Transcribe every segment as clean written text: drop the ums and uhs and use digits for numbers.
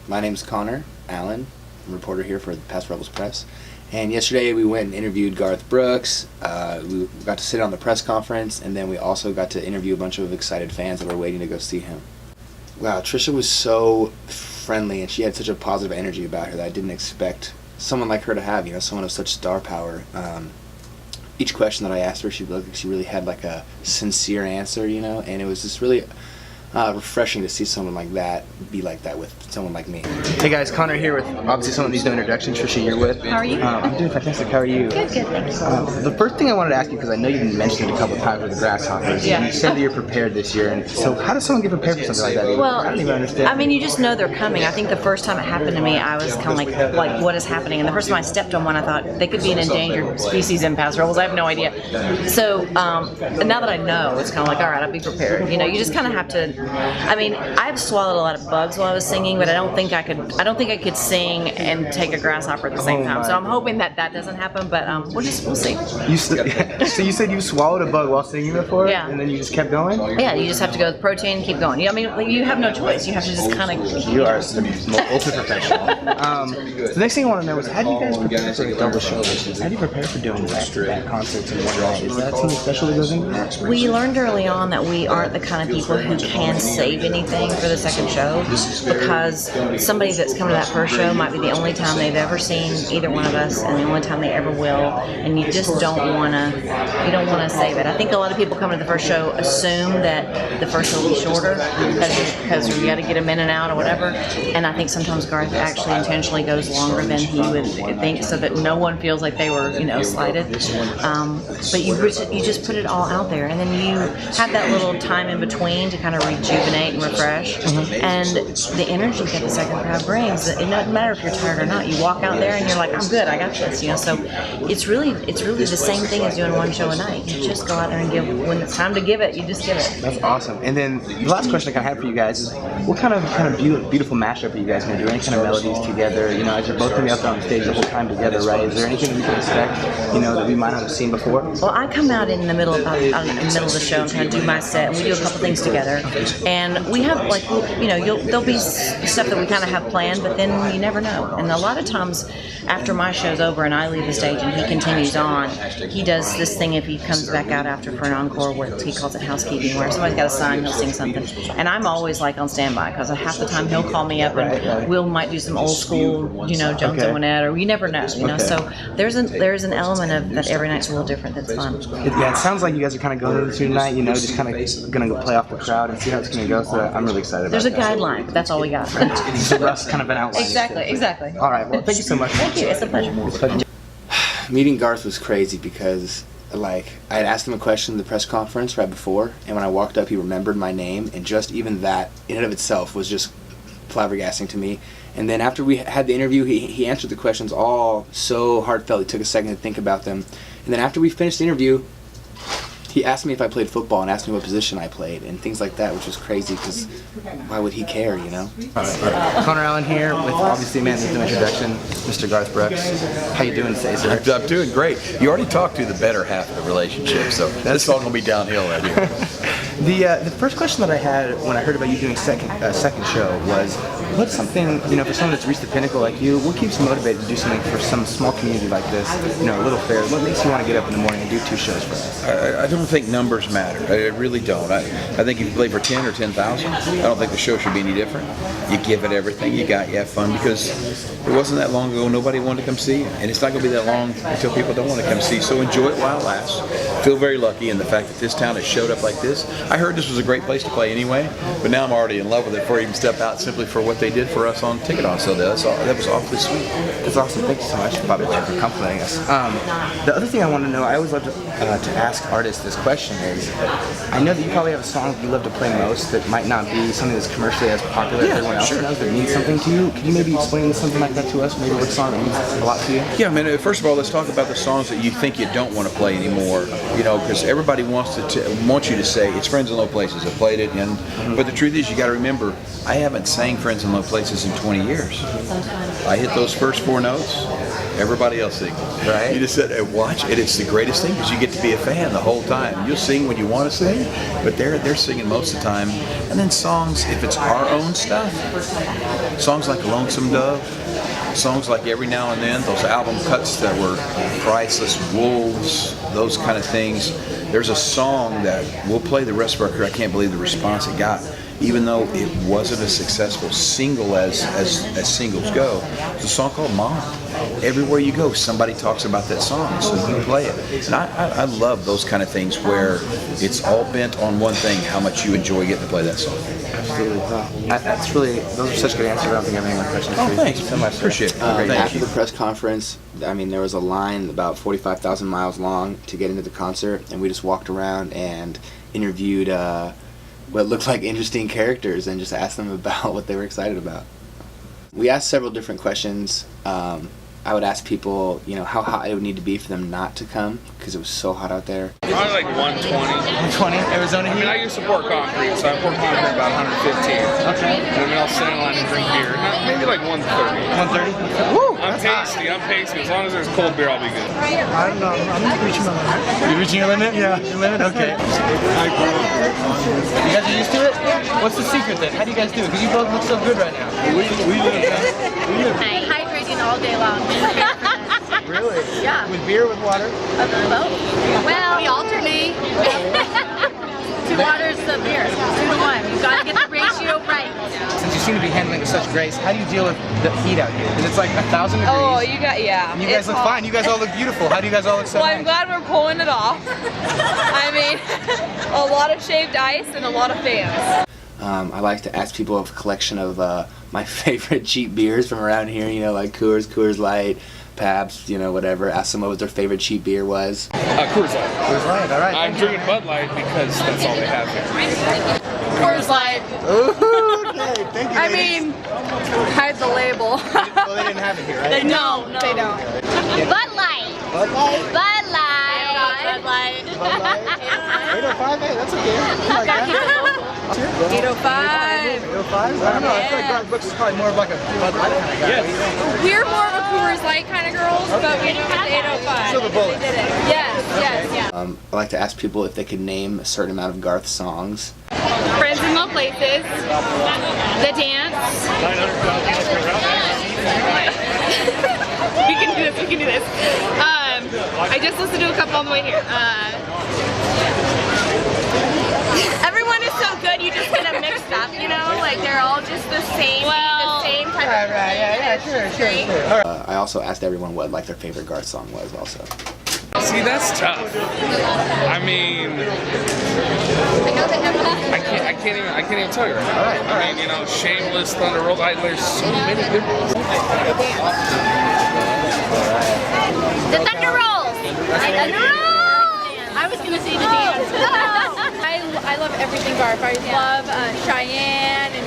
My name is Connor Allen. I'm a reporter here for the Paso Robles Press. And yesterday we went and interviewed Garth Brooks. We got to sit on the press conference, and then we also got to interview a bunch of excited fans that were waiting to go see him. Wow, Trisha was so friendly, and she had such a positive energy about her that I didn't expect someone like her to have, someone of such star power. Each question that I asked her, she looked like she really had like a sincere answer, and it was just really refreshing to see someone like that be like that with someone like me. Hey guys, Connor here with obviously someone needs no introduction, Trisha Yearwood. How are you? I'm doing fantastic. How are you? Good, thanks. The first thing I wanted to ask you, because I know you've mentioned it a couple of times with the grasshoppers, you said that you're prepared this year, and so how does someone get prepared for something like that? Well, I don't even understand. I mean, you just know they're coming. I think the first time it happened to me, I was kind of like, what is happening? And the first time I stepped on one, I thought they could be an endangered species in Paso Robles. I have no idea. So now that I know, it's kind of like, all right, I'll be prepared. You just kind of have to. I mean, I've swallowed a lot of bugs while I was singing, but I don't think I could sing and take a grasshopper at the same time. So I'm hoping that doesn't happen, but we'll see. So you said you swallowed a bug while singing before, and then you just kept going? Yeah, you just have to go with protein, keep going. I mean, you have no choice. You have to just kind of. You are ultra professional. The next thing I want to know is, how do you guys prepare for a double show? How do you prepare for doing back-to-back concerts in one night? Is that something special that goes into that? We learned early on that we aren't the kind of people who can save anything for the second show, because somebody that's come to that first show might be the only time they've ever seen either one of us, and the only time they ever will, and you just don't want to save it. I think a lot of people coming to the first show assume that the first show will be shorter because you got to get them in and out or whatever, and I think sometimes Garth actually intentionally goes longer than he would think, so that no one feels like they were slighted. But you just put it all out there, and then you have that little time in between to kind of rejuvenate and refresh. And the energy that the second crowd brings, it doesn't matter if you're tired or not. You walk out there and you're like, I'm good, I got this. So it's really the same thing as doing one show a night. You just go out there and give. When it's time to give it, you just give it. That's awesome. And then the last question I kind of have for you guys is, what kind of beautiful mashup are you guys going to do? Any kind of melodies together? As you're both going to be out there on stage the whole time together, right? Is there anything we can expect, that we might not have seen before? Well, I come out in the middle of the show and kind of do my set, and we do a couple things together. And we have there'll be stuff that we kind of have planned, but then you never know. And a lot of times after my show's over and I leave the stage and he continues on, he does this thing if he comes back out after for an encore, where he calls it housekeeping, where somebody's got a sign, he'll sing something. And I'm always like on standby, because half the time he'll call me up and we might do some old school, Jones and Winette, or you never know, So there's an element of that every night's a little different that's fun. It sounds like you guys are kind of going into tonight, just kind of going to go play off the crowd and see how it's going to go. So I'm really excited about There's a guideline, but that's all we got. The rest kind of an outline. Exactly. All right, well, thank you so much. Thank you, it's a pleasure. Meeting Garth was crazy because, I had asked him a question in the press conference right before, and when I walked up, he remembered my name, and just even that, in and of itself, was just flabbergasting to me. And then after we had the interview, he answered the questions all so heartfelt. He took a second to think about them. And then after we finished the interview, he asked me if I played football and asked me what position I played and things like that, which was crazy because why would he care, All right. Connor Allen here with obviously man needs no introduction, Mr. Garth Brooks. How you doing today, sir? I'm doing great. You already talked to the better half of the relationship, so that's all going to be downhill right here. The first question that I had when I heard about you doing second show was, what's something, for someone that's reached the pinnacle like you, what keeps you motivated to do something for some small community like this, a little fair? What makes you want to get up in the morning and do 2 shows for us? I don't think numbers matter. I really don't. I think if you play for 10 or 10,000, I don't think the show should be any different. You give it everything you got, you have fun, because it wasn't that long ago nobody wanted to come see you, and it's not going to be that long until people don't want to come see you. So enjoy it while it lasts. Feel very lucky in the fact that this town has showed up like this. I heard this was a great place to play anyway, but now I'm already in love with it before I even step out, simply for what they did for us on ticket on sale. That was awfully sweet. That's awesome. Thank you so much, Bobby, for complimenting us. The other thing I want to know, I always love to ask artists this question is, I know that you probably have a song you love to play most that might not be something that's commercially as popular as everyone else knows, but means something to you. Could you maybe explain something like that to us? Maybe what song that means a lot to you? Yeah, first of all, let's talk about the songs that you think you don't want to play anymore, because everybody wants you to say, it's Friends in Low Places. I played it, but the truth is, you got to remember, I haven't sang Friends in Low Places in 20 years. I hit those first 4 notes, Everybody else sings. Right. You just sit and watch, and it's the greatest thing because you get to be a fan the whole time. You'll sing when you want to sing, but they're singing most of the time. And then songs, if it's our own stuff, songs like Lonesome Dove, songs like Every Now and Then, those album cuts that were priceless, Wolves, those kind of things. There's a song that we'll play the rest of our career. I can't believe the response it got. Even though it wasn't a successful single as singles go, it's a song called Mom. Everywhere you go, somebody talks about that song, so you play it. And I love those kind of things where it's all bent on one thing, how much you enjoy getting to play that song. Absolutely. That's really, those are such good answers. I don't think I have any more questions for you. Thanks. Thank you so much. Appreciate it. Thank After you. the press conference, I mean, there was a line about 45,000 miles long to get into the concert, and we just walked around and interviewed what looked like interesting characters and just asked them about what they were excited about. We asked several different questions. I would ask people, you know, how hot it would need to be for them not to come because it was so hot out there. Probably like 120. 120, Arizona I mean, heat? I used to pour concrete, so I pour concrete about 115. Okay. And then I'll sit in line and drink beer. Maybe like 130. 130? Woo! I'm pasty. I'm pasty. As long as there's cold beer, I'll be good. I don't know. I'm reaching my limit. You're reaching your limit? Yeah. Your limit? Okay. You guys are used to it? What's the secret then? How do you guys do it? Because you both look so good right now. Hydrating all day long. Really? Yeah. With beer, with water? Both. Well, we alternate. 2 waters of beer. 2 to 1. You've got to get the ratio right. Since you seem to be handling with such grace, how do you deal with the heat out here? Because it's like 1,000 degrees. Oh, yeah. And you guys look fine. You guys all look beautiful. How do you guys all look so Well, I'm nice? glad we're pulling it off. I mean, a lot of shaved ice and a lot of fans. I like to ask people of a collection of my favorite cheap beers from around here, you know, like Coors Light, Pabst, you know, whatever. Ask them what their favorite cheap beer was. Coors Light. Coors Light, all right. I'm drinking Bud Light because that's all they have here. Coors Light. Ooh, okay, thank you. I ladies. mean, hide the label. Well, they didn't have it here, right? No, they don't. Bud Light. Bud Light? Bud Light. Bud Light. Bud Light? 805, hey, that's okay. I like that. 805. 805? I don't know, I feel like Garth Brooks is probably more of like a Bud Light kind of guy. Yes. We're more of a Coors Light kind of girls, but we do have the 805. Silver Bullet. Yes. I like to ask people if they could name a certain amount of Garth songs. Friends in Low Places. The Dance. We can do this. I just listened to a couple on the way here. Everyone is so good, you just get them mixed up, you know? Like, they're all just the same, the same type of... Right, yeah, sure. All right. I also asked everyone what like their favorite Garth song was also. See, that's tough. I mean, I can't even tell you right now. All right. I mean, you know, Shameless, Thunder Roll. There's so many good ones. The Thunder Rolls! Thunder Rolls! I was gonna say the dance. I love everything Garth. I love Cheyenne and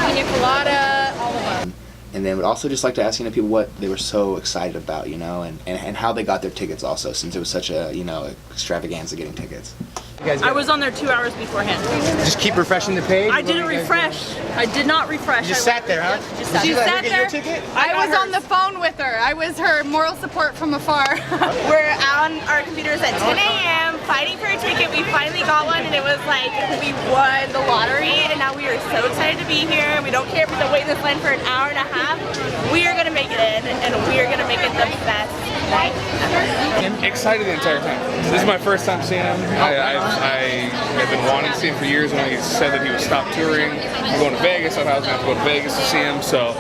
Pina Colada, all of them. And then would also just like to ask, you know, people what they were so excited about, you know, and how they got their tickets also, since it was such a, you know, extravaganza getting tickets. You guys I was on there 2 hours beforehand. just keep refreshing the page? I What didn't were you guys refresh. I did not refresh. doing? You just I sat there, huh? Just Did sat you there. let her get your ticket? I was on the phone with her. I was her moral support from afar. We're on our computers at 10 a.m. fighting for a ticket. We finally got one, and it was like we won the lottery, and now we are so excited to be here. We don't care if we have to wait in this line for an hour and a half. We are going to make it in, and we are going to make it the best night ever. Excited the entire time. This is my first time seeing him. I have been wanting to see him for years. When he said that he would stop touring, I'm going to Vegas. I thought I was going to have to go to Vegas to see him, so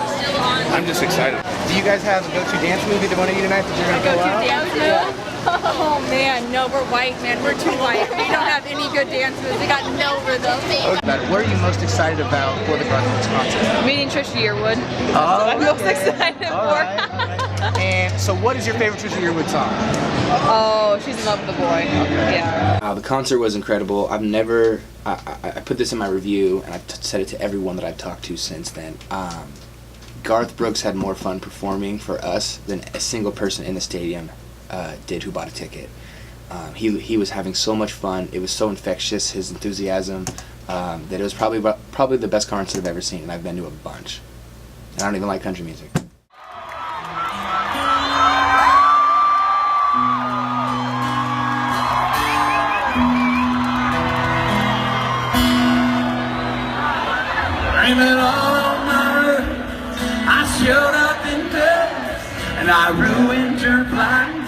I'm just excited. Do you guys have a go-to dance movie that one of you tonight that you're going to go out? Dance move? Oh man, no, we're white, man. We're too white. We don't have any good dance moves. We got no rhythm. What are you most excited about for the Garth Brooks concert? Meeting Trisha Yearwood. Oh, I'm most excited for. all right. And so what is your favorite Trisha Yearwood song? Oh, she's in love with the boy. Yeah. The concert was incredible. I've never, I put this in my review, and I've said it to everyone that I've talked to since then. Garth Brooks had more fun performing for us than a single person in the stadium did who bought a ticket. He was having so much fun. It was so infectious, his enthusiasm, that it was probably the best concert I've ever seen, and I've been to a bunch. And I don't even like country music. showed up in Paris, and I ruined her plan.